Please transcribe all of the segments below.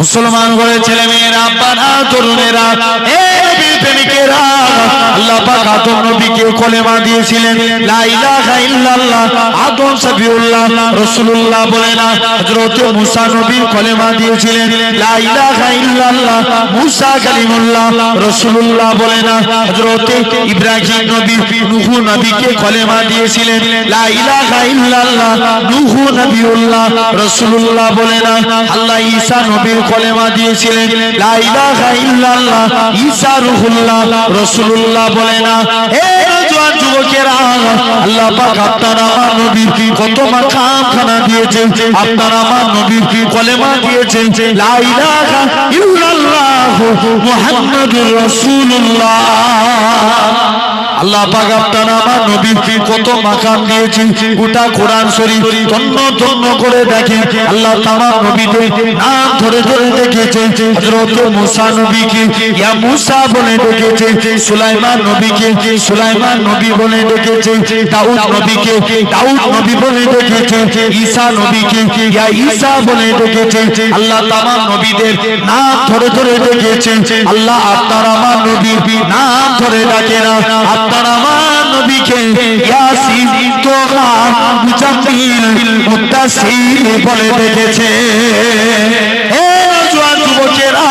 মুসলমান করে ছেলে মেয়েরা, আব্বারা, তরুণেরা, হে নবীর প্রেমিকেরা, আল্লাহ পাক আদম নবীকে কলেমা দিয়েছিলেন লা ইলাহা ইল্লাল্লাহ। আদম সফিউল্লাহ রাসূলুল্লাহ বলে না, হযরত মুসা নবী কলেমা দিয়েছিলেন লা ইলাহা ইল্লাল্লাহ। মুসা কালিমুল্লাহ রাসূলুল্লাহ বলে না, হযরত ইব্রাহিম নবী নূহ নবীকে কলেমা দিয়েছিলেন লা ইলাহা ইল্লাল্লাহ। নূহ নবিউল্লাহ রাসূলুল্লাহ বলে না, আল্লাহ ঈসা নবীর কলেমা দিয়েছিলেন লা ইলাহা ইল্লাল্লাহ। ঈসা রূহুল্লাহ রাসূলুল্লাহ বলে না। হে জওয়ান যুবকেরা, আল্লাহ পাক আপনার আমার নবীর কত মাকাম খানা দিয়েছেন, আপনার আমার নবীর কলেমা দিয়েছেন লা ইলাহা ইল্লাল্লাহ মুহাম্মাদুর রাসূলুল্লাহ। আল্লাহ পাক আপনার আমার নবীর কত মাকাম দিয়েছেন, গোটা কোরআন শরীফ তন্ন তন্ন করে দেখেন। আল্লাহ তামাম নবীদের নাম ধরে ধরে ডেকেছে। হযরত মুসা নবীকে ইয়া মুসা বলে ডেকেছে, সুলাইমান নবীকে সুলাইমান নবী বলে ডেকেছে, দাউদ নবীকে দাউদ নবী বলে ডেকেছে, ঈসা নবীকে ইয়া ঈসা বলে ডেকেছে। আল্লাহ তামাম নবীদের নাম ধরে ধরে ডেকেছে। আল্লাহ আপনার আমার নবীর নাম ধরে ডাকে না, আপনার আমার নবীকে ইয়াসিন, তোহা, মুজাম্মিল, মুত্তাসির বলে ডেকেছে। হে জওয়ান যুবকেরা,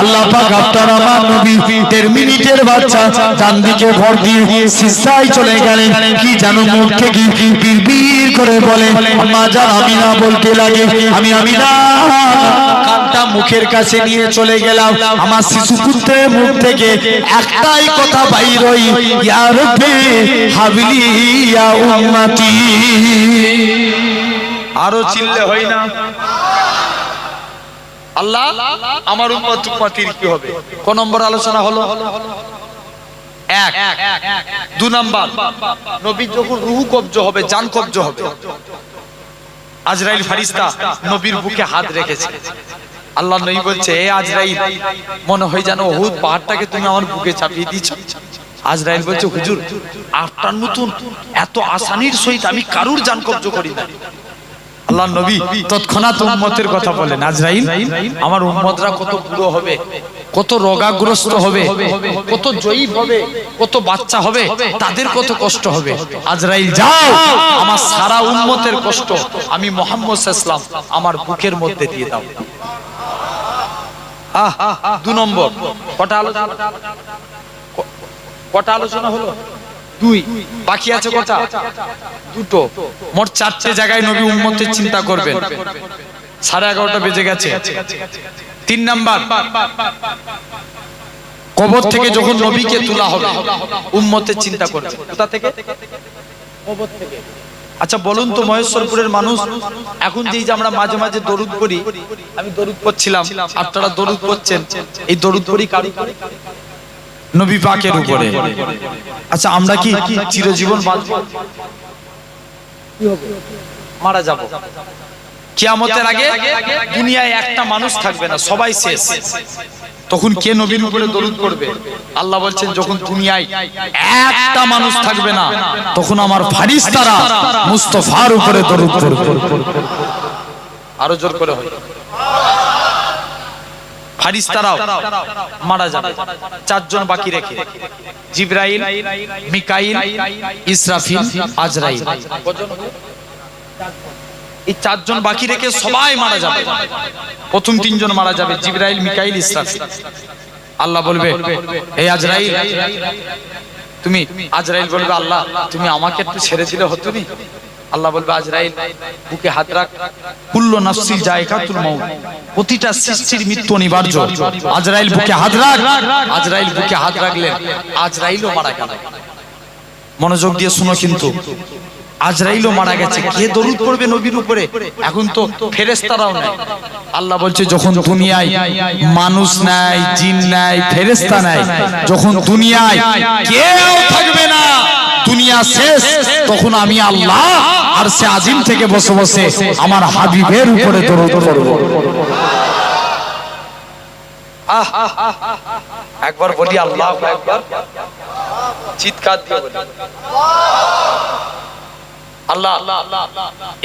আল্লাহ পাক আপনার আমার নবী 1.5 মিনিটের বাচ্চা ডান দিকে ভর দিয়ে সিজদায় চলে গেলেন। কি জানো মুখ থেকে বিড়বিড় করে বলে, মা জান আমিনা বলতে লাগে, আমি আমিনা কানটা মুখের কাছে নিয়ে চলে গেলাম। আমার শিশু পুত্রের মুখ থেকে একটাই কথা বাইর হই, ইয়া রাব্বি হাবলি ইয়া উম্মতি। আরো চিল্লে হয় না, আল্লাহ আমার উম্মত উম্মতির কি হবে? কোন নম্বর আলোচনা হলো? এক। 2 নাম্বার, নবী যখন রূহ কবজ হবে, জান কবজ হবে, আজরাইল ফেরেশতা নবীর বুকে হাত রেখেছে। আল্লাহ নবী বলছে, হে আজরাইল, মনে হয় যেন উহুদ পাহাড়টাকে তুমি আমার বুকে চাপিয়ে দিয়েছো। আজরাইল বলছে, হুজুর আপনার মতন এত আসানির সহিত আমি কারুর জান কবজ করি না। আল্লাহ নবী তৎক্ষণাৎ উম্মতের কথা বলেন, আজরাইল আমার উম্মতরা কত বুড়ো হবে, কত রোগাগ্রস্ত হবে, কত জয়ীফ হবে, কত বাচ্চা হবে, তাদের কত কষ্ট হবে। আজরাইল যাও, আমার সারা উম্মতের কষ্ট আমি মুহাম্মদ সাল্লাল্লাহু আলাইহি ওয়াসাল্লাম আমার বুকের মধ্যে দিয়ে দাও। 2 নম্বর, কটা আলোচনা হলো? 2। বাকি আছে কটা? 2টো। মোট 4টে জায়গায় নবী উম্মতের চিন্তা করবেন। 11:30 বেজে গেছে। 3 নাম্বার, কবর থেকে যখন নবীকে তোলা হবে উম্মতের চিন্তা করবে। কোথা থেকে? কবর থেকে। আচ্ছা বলুন তো মহেশ্বরপুরের মানুষ, এখন যেই যে আমরা মাঝে মাঝে দরুদ পড়ি, আমি দরুদ পড়ছিলাম, আপনারা দরুদ পড়ছেন, এই দরুদ পড়ি কারো নবী পাকের উপরে। আচ্ছা আমরা কি চিরজীবন বাঁচব? কি হবে? মারা যাব। কিয়ামতের আগে দুনিয়ায় একটা মানুষ থাকবে না, সবাই শেষ। তখন কে নবীর উপরে দরুদ পড়বে? আল্লাহ বলছেন, যখন দুনিয়ায় একটা মানুষ থাকবে না, তখন আমার ফেরেশতারা মুস্তাফার উপরে দরুদ পড়বে। আরো জোর করে হয়। ফেরেশতারাও মারা যাবে। 4 জন বাকি রেখে, জিবরাইল, মিকাইল, ইসরাফিল, আজরাইল। এই 4 জন বাকি রেখে সবাই মারা যাবে। প্রথম 3 জন মারা যাবে, জিবরাইল, মিকাইল, ইসরাফিল। আল্লাহ বলবে, এই আজরাইল তুমি, আজরাইল বলবে, আল্লাহ তুমি আমাকে একটু ছেড়ে দিলে হতো নি। আল্লাহ বলবে, আজরাইল বুকে হাত রাখ, কুল্লু নাফসিন যায়কাতুল মাউত, প্রতিটা সৃষ্টির মৃত্যু অনিবার্য। আজরাইল বুকে হাত রাখ। আজরাইল বুকে হাত রাখলেন, আজরাইলও মারা গেল। মনোযোগ দিয়ে শুনো কিন্তু, আজরাইলও মারা গেছে। কে দরুদ পড়বে নবীর উপরে? এখন তো ফেরেশতারাও নাই। আল্লাহ বলছে, যখন দুনিয়ায় মানুষ নাই, জিন নাই, ফেরেশতা নাই, যখন দুনিয়ায় কেউ থাকবে না, দুনিয়া শেষ, তখন আমি আল্লাহ আরশে আজিম থেকে বসে বসে আমার হাবিবের উপরে দরুদ পড়ব। একবার বলি আল্লাহু আকবার, চিৎকার দিয়ে বলি আল্লাহ।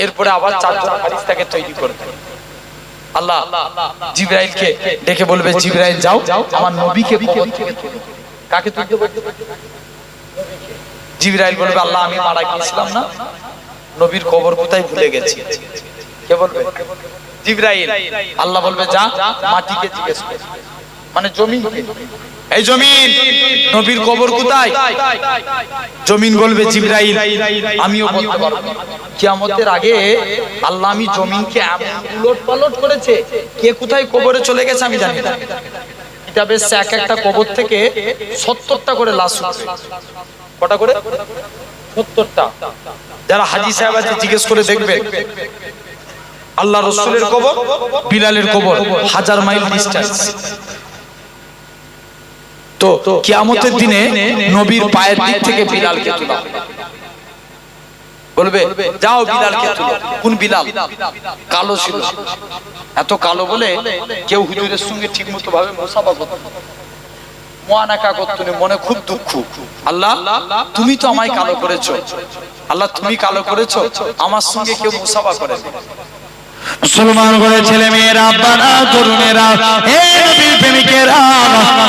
এরপরে আবার 4 জন ফেরেশতাকে তৈরি করবে। আল্লাহ জিবরাইলকে ডেকে বলবে, জিবরাইল যাও আমার নবীকে কবর থেকে তুলো। কাকে তুলতে বলবে? জিবরাইল বলবে, আল্লাহ আমি মারা গিয়েছিলাম না, নবীর কবর কোথায় ভুলে গেছি। কে বলবে? জিবরাইল। আল্লাহ বলবে, যা মাটিকে জিজ্ঞেস কর, মানে জমিন, এই জমিন নবীর কবর কোথায়? জমিন বলবে, জিবরাইল আমিও বলতে পারবো না। কিয়ামতের আগে আল্লাহ আমি জমিনকে এমন উলটপালট করেছে, কে কোথায় কবরে চলে গেছে আমি জানি না। কিতাবে এক একটা কবর থেকে 70টা করে লাশ উঠবে। কটা করে? 70টা। যারা হাজী সাহেব আছে জিজ্ঞেস করে দেখবে, আল্লাহ রাসূলের কবর, বিলালের কবর 1000 মাইল ডিসটেন্স। তো কিয়ামতের দিনে নবীর পায়ের দিক থেকে বিলালকে তোলা বলবে, যাও বিলালকে তুলো। কোন বিলাল? কালো ছিল, এত কালো বলে কেউ হুজুরের সঙ্গে ঠিকমতো ভাবে মুসাফা করত না, মুআনাকা করত না, মনে খুব দুঃখ। আল্লাহ তুমি তো আমায় কালো করেছো, আল্লাহ তুমি কালো করেছো, আমার সঙ্গে কেউ মুসাফা করে না। মুসলমান করে ছেলে মেয়েরা, আব্বারা, তরুণেরা, হে নবীর প্রেমিকেরা,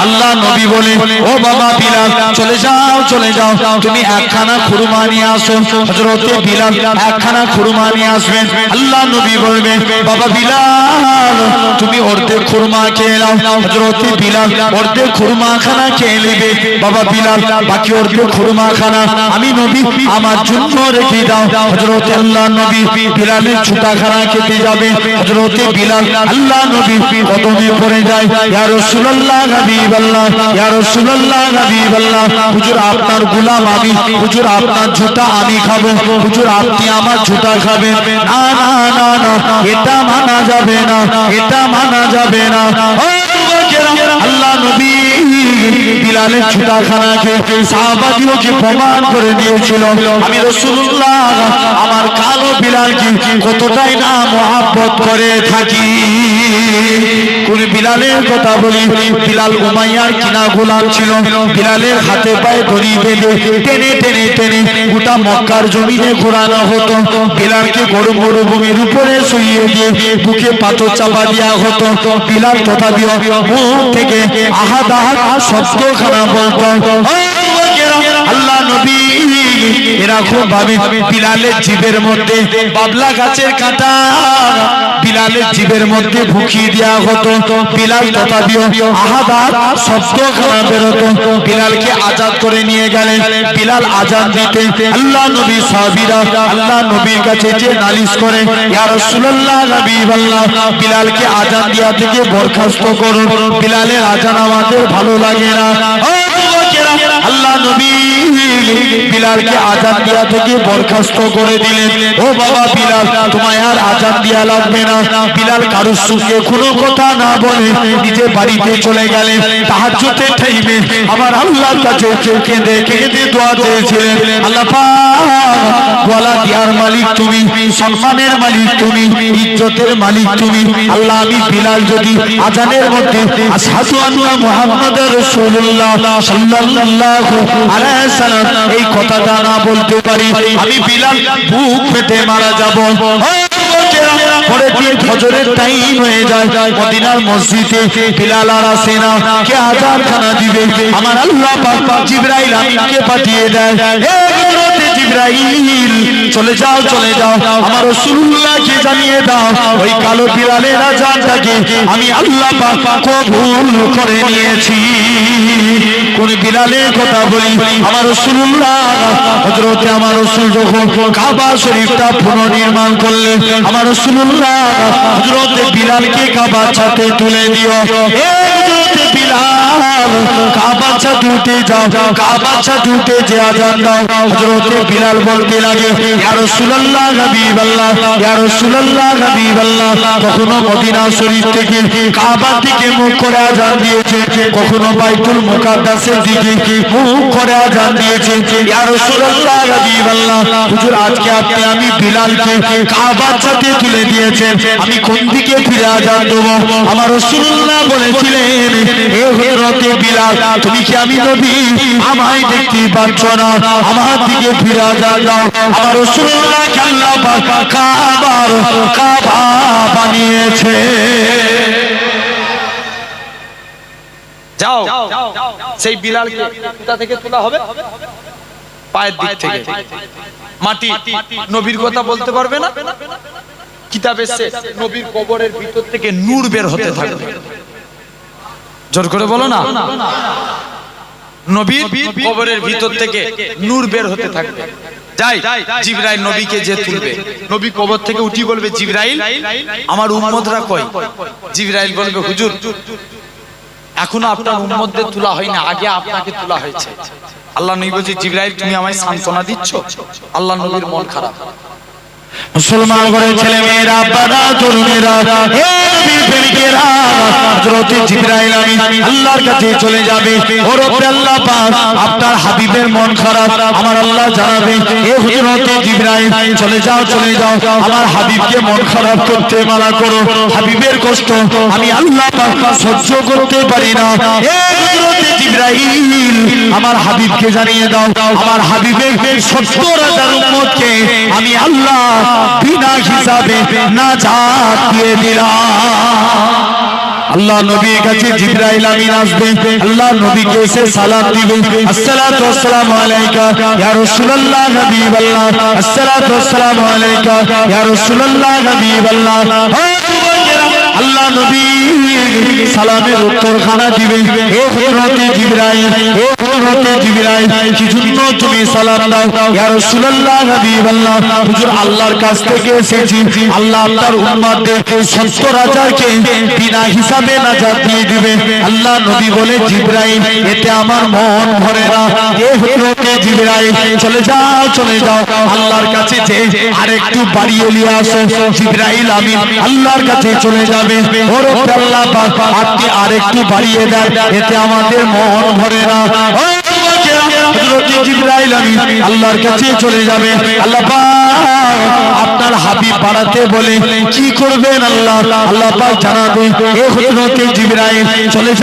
আল্লাহ নবী বলে, ও বাবা বিলাল চলে যাও চলে যাও, তুমি একখানা খুরমা নিয়ে আসো। হযরতে বিলাল একখানা খুরমা নিয়ে আসবেন। আল্লাহ নবী বলবেন, বাবা বিলাল তুমি অর্ধেক খুরমা খেয়ে নাও। হযরতে বিলাল অর্ধেক খুরমা খানা খেয়ে নেবে। বাবা বিলাল বাকি অর্ধেক খুরমা খানা আমি নবী আমার জন্য রেখে দাও। হযরতে আল্লাহ নবী বিলালের ছুটা খানা খেতে যাবে। হযরতে বিলাল আল্লাহ নবী কদমে পড়ে যায়, ইয়া রাসূলুল্লাহ হাবিবাল্লাহ, ইয়া রাসূলুল্লাহ হাবিবাল্লাহ, হুজুর আপনার গোলাম আমি, হুজুর আপনার জুতা আমি খাবো, হুজুর আপনি আমার জুতা খাবেন। না না না না, এটা মানা যাবে না, এটা মানা যাবে না। আল্লাহ নবী বিলালের জুতা খানা খেয়ে সাহাবাদিওকে প্রমাণ করে দিয়েছিল, আমি রাসূলুল্লাহ আমার কালো বিলালকে কতটাই না মহব্বত করে থাকি। কোন বিলালের কথা বলি? বিলাল উমাইয়ার কিনা গোলাম ছিল। বিলালের হাতে পায়ে দড়ি বেঁধে টেনে টেনে টেনে গোটা মক্কার জমিনে ঘোরানো হতো। বিলালকে গরম মরুভূমির উপরে শুইয়ে দিয়ে বুকে পাথর চাপা দেওয়া হতো। বিলাল তথাপি মুখ থেকে আহাদ আহাদ শব্দখানা বলতো। আল্লাহ নবী এরকম ভাবে বিলালের জিভের মধ্যে বাবলা গাছের কাঁটা বিলালের জিভের মধ্যে ঢুকিয়ে দেওয়া হতো। বিলাল তথাপিও আহাদ শব্দখানা বেরোতো। বিলালকে আজাদ করে নিয়ে গেলেন। বিলাল আজাদ দিতে আল্লাহ নবী সাহাবীরা আল্লাহ নবীর কাছে যে নালিশ করে, ইয়া রাসূলুল্লাহ হাবিবাল্লাহ বিলালকে আজাদ দেওয়া থেকে বরখাস্ত করুন, বিলালের আজান আমাদের ভালো লাগে না। আল্লাহ নবী বিলালকে আজান দেওয়া থেকে বরখাস্ত করে দিলেন। ও বাবা বিলাল তোমায় আর আজান দেওয়া লাগবে না। বিলাল কারোর সঙ্গে কোনো কথা না বলে নিজে বাড়িতে চলে গেলেন। তাহাজ্জুদের টাইমে আমার আল্লাহর কাছে কেঁদে কেঁদে দোয়া চেয়েছিলেন, আল্লাহ পাক ওয়ালা দিয়ার মালিক তুমি, সম্মানের মালিক তুমি, ইজ্জতের মালিক তুমি। আল্লাহ আমি বিলাল যদি আজানের মধ্যে আশহাদু আন্না মুহাম্মাদুর রাসূলুল্লাহ সাল্লাল্লাহু আলাইহি সাল্লাম এই কথাটা না বলতে পারি, আমি বিলাল বুক ফেটে মারা যাব। পরে দিয়ে ফজরের টাইম হয়ে যায়। মদিনার মসজিদে বিলাল আর আসে না, কে আজান খানা দিবে? আমার আল্লাহ পাক জিবরাইল আমিনকে পাঠিয়ে দেয়, হে হযরতে জিবরাইল চলে যাও চলে যাও, আমার রাসূলুল্লাহকে জানিয়ে দাও ওই কালো বিলালের আজানটাকে আমি আল্লাহ পাক কবুল করে নিয়েছি। কোন বিলালের কথা বলি? আমার রাসূলুল্লাহ হযরতে আমার রাসূল যখন কাবা শরীফটা পুনর্নির্মাণ করলেন, আমার রাসূলুল্লাহ হযরতে বিলালকে কাবার ছাদে তুলে দিও। হে হযরতে বিলাল কাবার ছাদে উঠে যাও, কাবার ছাদে উঠে যে আজান দাও। হযরতে বিলাল বলতে লাগে, ইয়া রাসূলুল্লাহ হাবিবাল্লাহ, ইয়া রাসূলুল্লাহ হাবিবাল্লাহ। কখনো মদিনা শরীফ থেকে কাবার দিকে মুখ করে আজান দিয়েছে, কখনো বাইতুল মুকাদ্দাসের দিকে মুখ করে আজান দিয়েছে। ইয়া রাসূলুল্লাহ হাবিবাল্লাহ হুজুর আজকে আপনি আমি বিলালকে কাবার ছাদে তুলে দিয়েছেন, আমি কোন দিকে ফিরে আজান দেব? আমার রাসূলুল্লাহ বলেছিলেন, হে হে হযরতে বিলাল তুমি কি আমি নবী আমায় দেখতে পাচ্ছ না আমার দিকে ফিরে যাও আমার রাসূলুল্লাহ আল্লাহ পাক কাবা বানিয়েছে যাও সেই বিলালকে কোথা থেকে তোলা হবে পায়ের দিক থেকে মাটি নবীর কথা বলতে পারবে না কিতাবে সে নবীর কবরের ভিতর থেকে নূর বের হতে থাকবে জোর করে বলো না নবীর কবরের ভিতর থেকে নূর বের হতে থাকবে যাই জিবরাইল নবীকে যে তুলবে নবী কবর থেকে উঠি বলবে জিবরাইল আমার উম্মতরা কই জিবরাইল বলবে হুজুর এখনো আপনার উম্মতদের তোলা হয়নি আগে আপনাকে তোলা হয়েছে আল্লাহ নবী বলছে জিবরাইল তুমি আমায় সান্তনা দিচ্ছ আল্লাহ নবীর মন খারাপ মুসলমান ঘরে ছেলে মেয়েরা বাবা তরুণেরা হে নবীর প্রেমিকেরা হযরত জিবরাইল আমিন আল্লাহর কাছে চলে যাবে ও রব্বে আল্লাহ পাক আপনার হাবিবের মন খারাপ আমার আল্লাহ জানাবে হে হযরত জিবরাইল চলে যাও আমার হাবিবকে মন খারাপ করতে মানা করো হাবিবের কষ্ট আমি আল্লাহ পাক সহ্য করতে পারি না হে হযরত জিবরাইল আমার হাবিবকে জানিয়ে দাও আমার হাবিবের ৭০,০০০ উম্মতকে আমি আল্লাহ বিনা হিসাবে নাজাত দিয়ে দিলাম আল্লাহ নবীর কাছে জিবরাইল আমিন আসবে আল্লাহ নবীকে এসে সালাম দিবে আসসালাতু ওয়াসসালামু আলাইকা ইয়া রাসূলুল্লাহ হাবিবাল্লাহ আসসালাতু ওয়াসসালামু আলাইকা ইয়া রাসূলুল্লাহ হাবিবাল্লাহ আল্লাহ নবী সালামের উত্তর খানা দিবে হে হযরত জিবরাইল কি জন্য তুমি সালাম দাও ইয়া রাসূলুল্লাহ হাবিবাল্লাহ হুজুর আল্লাহর কাছ থেকে এসেছি আল্লাহ আপনার উম্মতদের ৭০,০০০ কে বিনা হিসাবে নাজাত দিয়ে দিবে আল্লাহ নবী বলে জিবরাইল এতে আমার মন ভরে না হে হযরত জিবরাইল চলে যাও আল্লাহর কাছে যে আরেকটু বাড়িয়ে নিয়ে আসো জিবরাইল আমিন আল্লাহর কাছে চলে যাবে ও রব্বে আল্লাহ পাক আপনি আরেকটু বাড়িয়ে দেন এতে আমাদের মন ভরে না হযরত জিবরাইল আমিন আল্লাহর কাছে চলে যাবে আল্লাহ পাক আপনার হাবিব বাড়াতে বলে কি করবেন আল্লাহ পাক জানাবে হে হযরত জিবরাইল চলে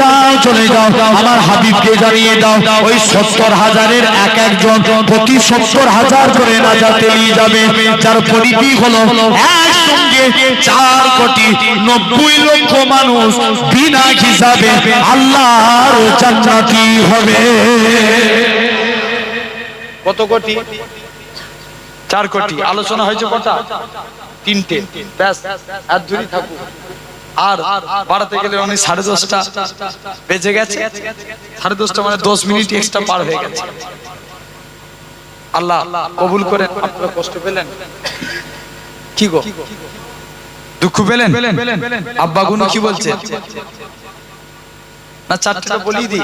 যাও আমার হাবিবকে জানিয়ে দাও ওই ৭০,০০০-এর এক একজন প্রতি ৭০,০০০ করে নাজাতে নিয়ে যাবে যার পরিধি হলো একসঙ্গে ৪,৯০,০০,০০০ মানুষ বিনা হিসাবে আল্লাহর জান্নাতি হবে কত কোটি ৪ কোটি আলোচনা হয়েছে কটা ৩টে ব্যাস আর ধরি থাকুক আর বাড়াতে গেলে উনি ১০:৩০ বেজে গেছে ১০:৩০ মানে ১০ মিনিট এক্সট্রা পার হয়ে গেছে আল্লাহ কবুল করেন আপনারা কষ্ট পেলেন কি গো দুঃখ পেলেন আব্বা গুনো কি বলছে না চারটা বলি দি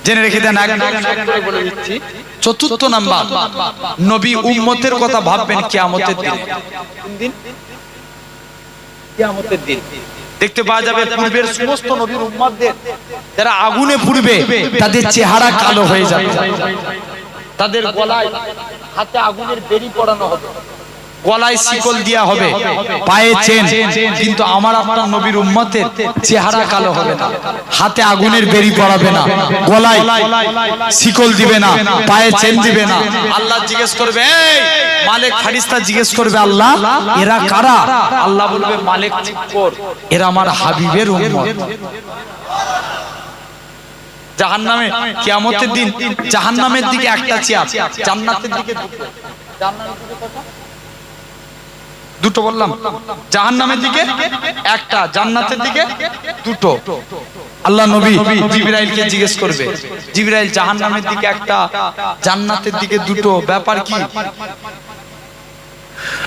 জেনে রেখে দেন বলে দিচ্ছি ৪র্থ নাম্বার নবী উম্মতের কথা ভাববেন কিয়ামতের দিন কিয়ামতের দিন দেখতে পাওয়া যাবে পূর্বের সমস্ত নবীর উম্মতদের যারা আগুনে পুড়বে তাদের চেহারা কালো হয়ে যাবে তাদের গলায় হাতে আগুনের বেড়ি পড়ানো হবে গলায় শিকল দেয়া হবে পায়ে চেন কিন্তু আমার আপনার নবীর উম্মতের চেহারা কালো হবে না হাতে আগুনের বেড়ি পড়াবে না গলায় শিকল দিবে না পায়ে চেন দিবে না আল্লাহ জিজ্ঞেস করবে এই মালিক ফেরেশতা জিজ্ঞেস করবে আল্লাহ এরা কারা আল্লাহ বলবে মালিক চুপ কর এরা আমার হাবিবের উম্মত জাহান্নামে কিয়ামতের দিন জাহান্নামের দিকে একটা চেয়ার জান্নাতের দিকে দুটো জান্নাতের দিকে কত দুটো বললাম জাহান্নামের দিকে একটা জান্নাতের দিকে দুটো আল্লাহ নবী জিবরাইলকে জিজ্ঞেস করবে জিবরাইল জাহান্নামের দিকে একটা জান্নাতের দিকে দুটো ব্যাপার কি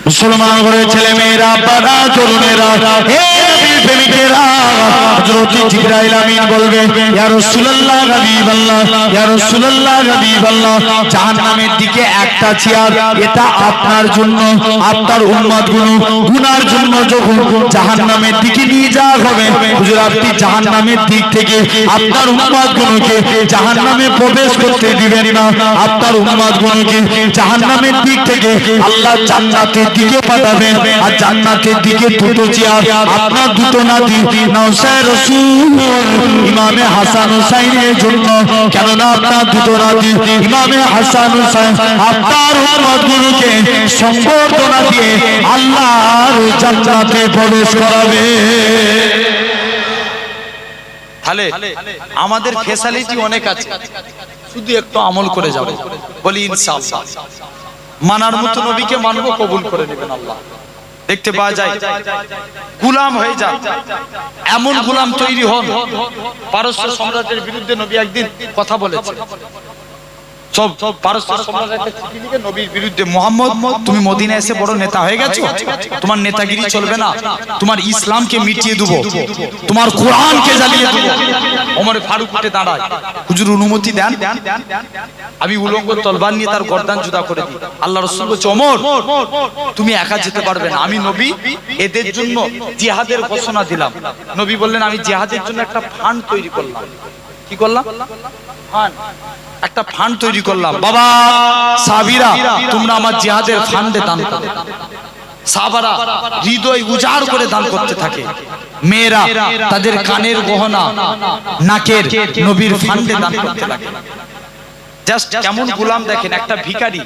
মুসলমান ঘরে ছেলে মেয়েরা বাবা তরুণেরা হে নবীর প্রেমিকেরা হযরত জিবরাইল আমিন বলবে ইয়া রাসূলুল্লাহ হাবিবাল্লাহ ইয়া রাসূলুল্লাহ হাবিবাল্লাহ জাহান্নামের দিকে একটা চেয়ার এটা আপনার জন্য আপনার উম্মতগুলো গুনার জন্য যখন জাহান্নামের দিকে নিয়ে যাওয়া হবে হুজুর আপনি জাহান্নামের দিক থেকে আপনার উম্মতগুলোকে জাহান্নামে প্রবেশ করতে দিবেন না আপনার উম্মতগুলোকে জাহান্নামের দিক থেকে আল্লাহ জান্নাতের দিকে পাঠাবেন আর জান্নাতের দিকে দুটো চেয়ার আপনার দুটো দুটো নাতি নওশে রাসূল ইমামে হাসান হুসাইনের জন্য, কেননা আপনার দুটো নাতি ইমামে হাসান হুসাইন আপনার উম্মতগুলোকে সম্বর্ধনা দিয়ে আল্লাহর জান্নাতে প্রবেশ করাবে। তাহলে আমাদের ফ্যাসিলিটি অনেক আছে, শুধু একটু আমল করে যাব, বলি ইনশাআল্লাহ। মানার মতো নবীকে মানবো, কবুল করে নেবেন আল্লাহ। দেখতে পাওয়া যায় গোলাম হয়ে যায়, এমন গোলাম তৈরি হন। পারস্য সম্রাটের বিরুদ্ধে নবী একদিন কথা বলেছে, সব পারস্য সম্রাট একটা চিঠি লিখে নবীর বিরুদ্ধে, মুহাম্মদ তুমি মদিনা এসে বড় নেতা হয়ে গেছো, তোমার নেতাগিরি চলবে না, তোমার ইসলামকে মিটিয়ে দেবো, তোমার কোরআনকে জ্বালিয়ে দেবো। ওমর ফারুক উঠে দাঁড়ায়, হুজুর অনুমতি দেন, আমি উলঙ্গ তলবার নিয়ে তার গর্দান জুদা করে দিই। আল্লাহ রাসূল বলছে, ওমর তুমি একা যেতে পারবে না, আমি নবী এদের জন্য জিহাদের ঘোষণা দিলাম। নবী বললেন, আমি জিহাদের জন্য একটা ফান্ড তৈরি করলাম। কি করলাম? একটা ফান্ড তৈরি করলাম। বাবা সাহাবীরা, তোমরা আমার জিহাদের ফান্ডে দান করো। সাহাবারা হৃদয় উজাড় করে দান করতে থাকে। মেয়েরা তাদের কানের গহনা, নাকের, নবীর ফান্ডে দান করতে থাকে। জাস্ট কেমন গোলাম দেখেন, একটা ভিখারি,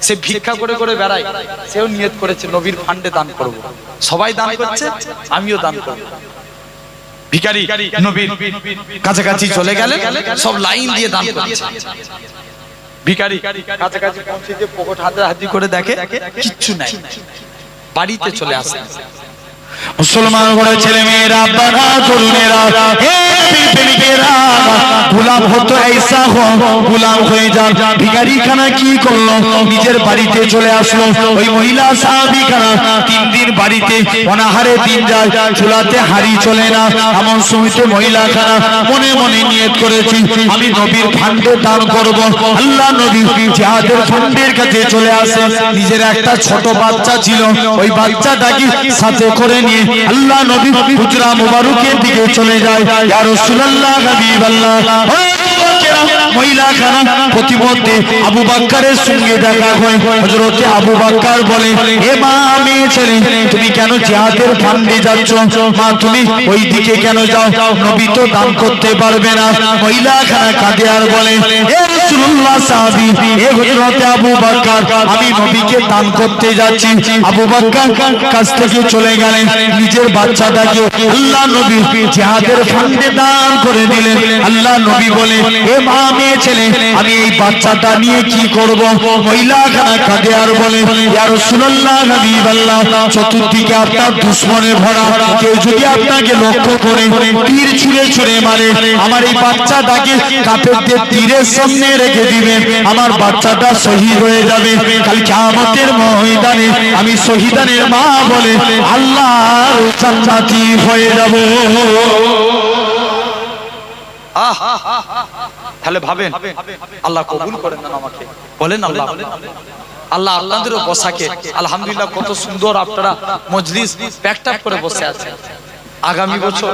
সে ভিক্ষা করে করে বেড়ায়, সেও নিয়ত করেছে নবীর ফান্ডে দান করব। সবাই দান করছে, আমিও দান করব। ভিখারি নবীর কাছাকাছি চলে গেলে সব লাইন দিয়ে দান করছে। ভিখারি কাছাকাছি পৌঁছে যে পকেট হাতে করে দেখে কিচ্ছু নাই, বাড়িতে চলে আসে। মুসলমান ঘরের ছেলে মেয়েরা, আব্বারা, তরুণেরা, হে প্রেমিকেরা, গোলাম হতো ऐसा हो, গোলাম হয়ে যান। ভিখারিখানা কি করলো? নিজের বাড়িতে চলে আসলো। ওই মহিলা সাহাবীখানা 3 দিন বাড়িতে অনাহারে দিন যায়, চুলাতে হাড়ি চলে না। এমন সময়তে মহিলাখানা মনে মনে নিয়ত করেছি, আমি নবীর ফান্ডে দান করব। আল্লাহ নবী জিহাদের ফান্ডের কাছে চলে আসে। নিজের একটা ছোট বাচ্চা ছিল, ওই বাচ্চাটাকে সাথে করে নিয়ে আল্লাহ নবী হুজরা মুবারকের দিকে চলে যায়। ইয়া রাসূলুল্লাহ, হাবিবাল্লাহ, মহিলাখানা প্রতিমধ্যে আবু বকরের সঙ্গে দেখা হয়। হযরতে আবু বকর বলে, হে মা, আমি ছেলে, তুমি কেন জিহাদের ফান্ডে যাচ্ছ? মা, তুমি ওই দিকে কেন যাও? নবী তো দান করতে পারবে না। মহিলাখানা কাঁদে আর বলে, হে রাসূলুল্লাহ সাহাবী, হে হযরতে আবু বকর, আমি নবীকে দান করতে যাচ্ছি। আবু বকর কাছ থেকে চলে গেলেন, নিজের বাচ্চাটাকে আল্লাহ নবী জিহাদের ফান্ডে দান করে দিলেন। আল্লাহ নবী বলে, হে মা, মেয়ে ছেলে, আমি এই বাচ্চাটা নিয়ে কি করব? মহিলাখানা কাঁদে আর বলে, ইয়া রাসূলুল্লাহ, হাবিবাল্লাহ, চতুর্দিকে আপনার দুশমনে ভরা, কেউ যদি আপনাকে লক্ষ্য করে তীর ছুঁড়ে ছুঁড়ে মারে, আমার এই বাচ্চাটাকে কাফেরদের তীরের সামনে রেখে দিবেন, আমার বাচ্চাটা শহীদ হয়ে যাবে। কাল কিয়ামতের ময়দানে আমি শহীদানের মা বলে আল্লাহর জান্নাতি হয়ে যাব। তাহলে ভাবেন, আল্লাহ কবুল করেন না আমাকে, বলেন আল্লাহ। আল্লাহ আপনাদেরও বসাকে আলহামদুলিল্লাহ, কত সুন্দর আপনারা মজলিস প্যাকটাপ করে বসে আছেন। আগামী বছর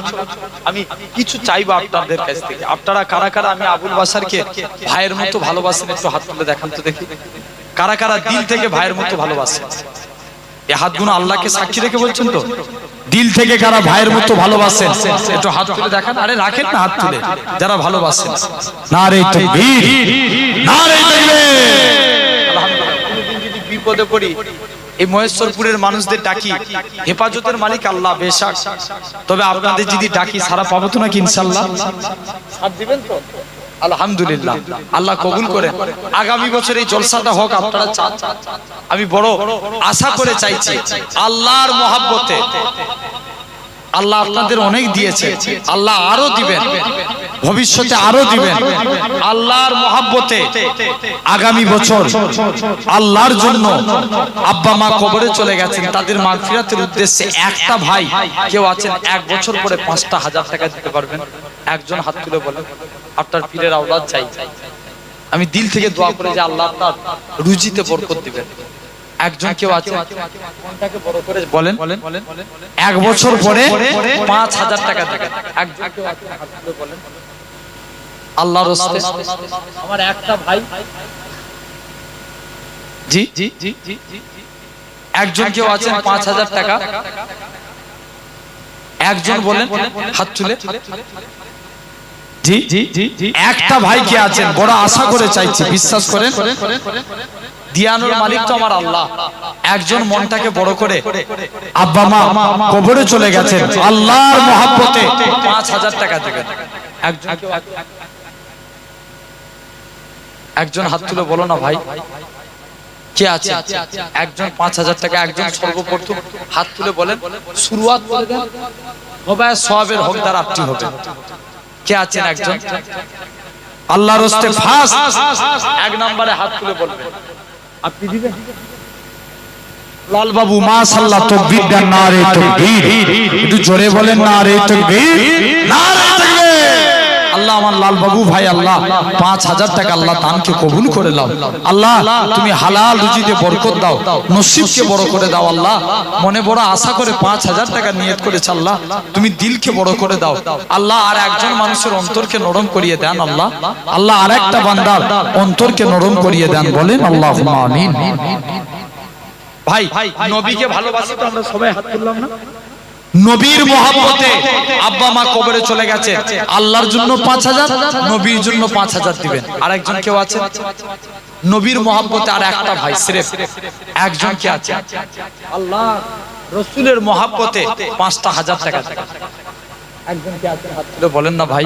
আমি কিছু চাইবো আপনাদের কাছ থেকে। আপনারা কারা কারা আমি আবুল বাসারকে ভাইয়ের মতো ভালোবাসেন? একটু হাত তুলে দেখান তো দেখি, কারা কারা দিল থেকে ভাইয়ের মতো ভালোবাসেন? এই হাতগুলো আল্লাহকে সাক্ষী রেখে বলছেন তো, দিল থেকে কারা ভাইয়ের মতো ভালোবাসেন? একটু হাত তুলে দেখান। আরে রাখেন না হাত তুলে, যারা ভালোবাসেন। নারে তাকবীর, নারে তাকবীর। কোনদিন যদি বিপদে পড়ি, এই মহেশ্বরপুরের মানুষদের ডাকি, হেফাজতের মালিক আল্লাহ বেশক, তবে আপনাদের যদি ডাকি সারা পাবো তো নাকি ইনশাআল্লাহ? সাথ দিবেন তো? আলহামদুলিল্লাহ, আল্লাহ কবুল করেন। আগামী বছর এই জলসাটা হোক, আপনারা চান, আমি বড় আশা করে চাইছি। আল্লাহর মহব্বতে আল্লাহ আপনাদের অনেক দিয়েছে, আল্লাহ আরো দিবেন, ভবিষ্যতে আরো দিবেন। আল্লাহর মহব্বতে আগামী বছর আল্লাহর জন্য আব্বা মা কবরে চলে গেছেন, তাদের মাগফিরাতের উদ্দেশ্যে একটা ভাই কেউ আছেন 1 বছর পরে 5টা হাজার টাকা দিতে পারবেন? একজন হাত তুলে বলেন, আপনার পীরের আওলাদ চাই। আমি দিল থেকে দোয়া করে যে আল্লাহ আপনার রুজিতে বরকত দিবেন। একজন কেউ আছে? কোনটাকে বড় করে বলেন। 1 বছর পরে 5000 টাকা দিবেন। একজন কেউ আছে? হাত তুলে বলেন। আল্লাহর রাস্তে আমার একটা ভাই, জি জি জি জি, একজন কেউ আছেন 5000 টাকা? একজন বলেন হাত তুলে। জি একটা ভাই কে আছেন বড় আশা করে চাইছি, বিশ্বাস করেন দিয়ানোর মালিক তো আমার আল্লাহ। একজন মনটাকে বড় করে আব্বা মা কবরে চলে গেছেন, আল্লাহর মহব্বতে 5,000 টাকা দেবেন। একজন হাত তুলে বলো না ভাই কে আছে? একজন 5,000 টাকা, একজন সর্বপ্রথম হাত তুলে বলেন, শুরুয়াত করে দেন, হবে সওয়াবের হকদার আপনি হবে। কে আছেন একজন? আল্লাহর রাস্তে ফার্স্ট এক নম্বরে হাত তুলে বলবেন, আপনি দিবেন? লাল বাবু মাশাআল্লাহ, তাকবীর দেন, নারে তাকবীর, একটু জোরে বলেন নারে তাকবীর, নারে তাকবীর। আল্লাহ আমার লাল বাবু ভাই, আল্লাহ 5,000 টাকা আল্লাহ দানকে কবুল করে নাও। আল্লাহ তুমি হালাল রুজিতে বরকত দাও, নসিবকে বড় করে দাও। আল্লাহ মনে বড় আশা করে 5,000 টাকা নিয়ত করেছে, আল্লাহ তুমি দিলকে বড় করে দাও। আল্লাহ আর একজন মানুষের অন্তরকে নরম করিয়ে দেন। আল্লাহ আল্লাহ আরেকটা বান্দার অন্তরকে নরম করিয়ে দেন, বলেন আল্লাহুম্মা আমিন। ভাই নবীকে ভালোবাসি তো আমরা সবাই হাত তুললাম না? নবীর মহব্বতে আব্বা মা কবরে চলে গেছে, আল্লাহর জন্য 5,000, নবীর জন্য 5,000 দিবেন। আর একজন কেউ আছে নবীর মহব্বতে? আর একটা ভাই সিরেফ একজন কে আছে? আল্লাহ রাসূলের মহব্বতে 5,000 টাকা। একজন কে আছে হাত তুলে বলেন না ভাই।